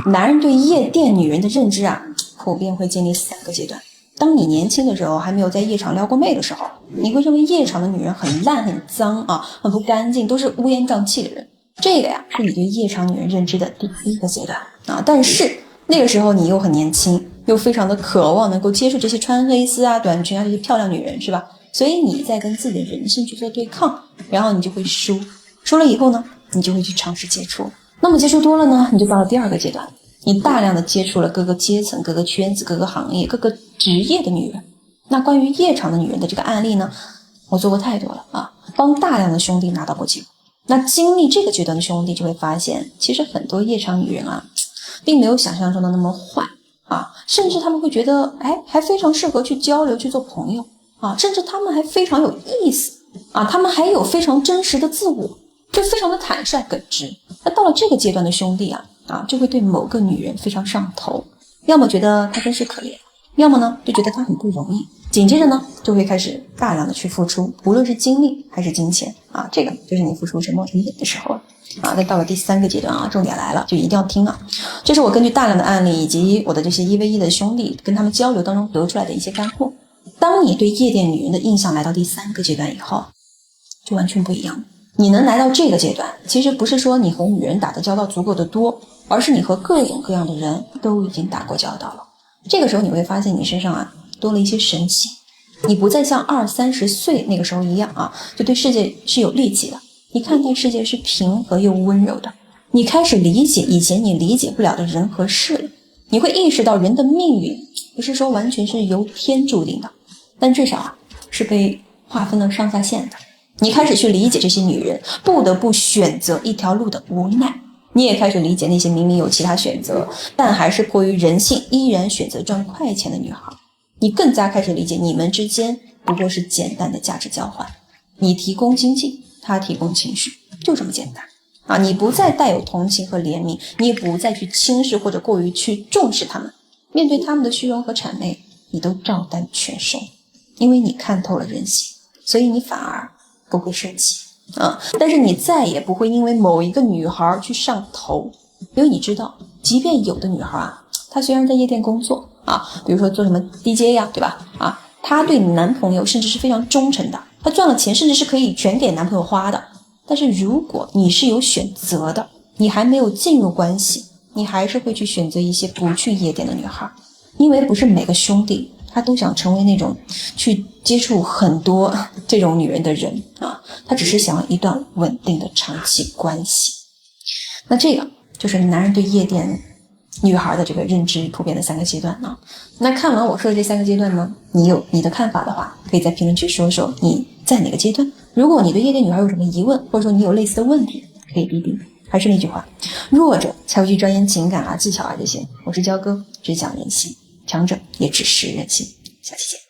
男人对夜店女人的认知啊，普遍会经历3个阶段。当你年轻的时候，还没有在夜场撩过妹的时候，你会认为夜场的女人很烂、很脏啊，很不干净，都是乌烟瘴气的人。这个呀，是你对夜场女人认知的第1个阶段啊。但是那个时候你又很年轻，又非常的渴望能够接触这些穿黑丝啊、短裙啊这些漂亮女人，是吧？所以你在跟自己的人性去做对抗，然后你就会输。输了以后呢，你就会去尝试接触。那么接触多了呢，你就到了第2个阶段。你大量的接触了各个阶层、各个圈子、各个行业、各个职业的女人。那关于夜场的女人的这个案例呢，我做过太多了啊，帮大量的兄弟拿到过记录。那经历这个阶段的兄弟就会发现，其实很多夜场女人啊，并没有想象中的那么坏啊，甚至他们会觉得，还非常适合去交流、去做朋友啊，甚至他们还非常有意思啊，他们还有非常真实的自我，就非常的坦率耿直。那到了这个阶段的兄弟啊，就会对某个女人非常上头，要么觉得她真是可怜，要么呢就觉得她很不容易，紧接着呢就会开始大量的去付出，无论是精力还是金钱啊，这个就是你付出沉没成本的时候了啊。那到了第3个阶段啊，重点来了，就一定要听啊，这是我根据大量的案例以及我的这些1v1的兄弟跟他们交流当中得出来的一些干货。当你对夜店女人的印象来到第3个阶段以后，就完全不一样了。你能来到这个阶段，其实不是说你和女人打的交道足够的多，而是你和各种各样的人都已经打过交道了。这个时候你会发现你身上啊多了一些神气，你不再像20-30岁那个时候一样啊，就对世界是有戾气的，你看待世界是平和又温柔的，你开始理解以前你理解不了的人和事了，你会意识到人的命运不是说完全是由天注定的，但至少啊是被划分了上下线的。你开始去理解这些女人不得不选择一条路的无奈，你也开始理解那些明明有其他选择，但还是迫于人性依然选择赚快钱的女孩。你更加开始理解你们之间不过是简单的价值交换，你提供经济，他提供情绪，就这么简单啊！你不再带有同情和怜悯，你也不再去轻视或者过于去重视他们，面对他们的虚荣和谄媚，你都照单全收，因为你看透了人性，所以你反而不会生气啊！但是你再也不会因为某一个女孩去上头，因为你知道，即便有的女孩啊，她虽然在夜店工作啊，比如说做什么 DJ 呀，对吧？啊，她对男朋友甚至是非常忠诚的，她赚了钱甚至是可以全给男朋友花的。但是如果你是有选择的，你还没有进入关系，你还是会去选择一些不去夜店的女孩，因为不是每个兄弟他都想成为那种去接触很多这种女人的人啊，他只是想要一段稳定的长期关系。那这个就是男人对夜店女孩的这个认知普遍的3个阶段啊。那看完我说的这3个阶段呢，你有你的看法的话，可以在评论区说说你在哪个阶段。如果你对夜店女孩有什么疑问，或者说你有类似的问题，可以逼逼。还是那句话，弱者才会去钻研情感啊、技巧啊这些。我是焦哥，只讲人性，强者也只识人心。下期见。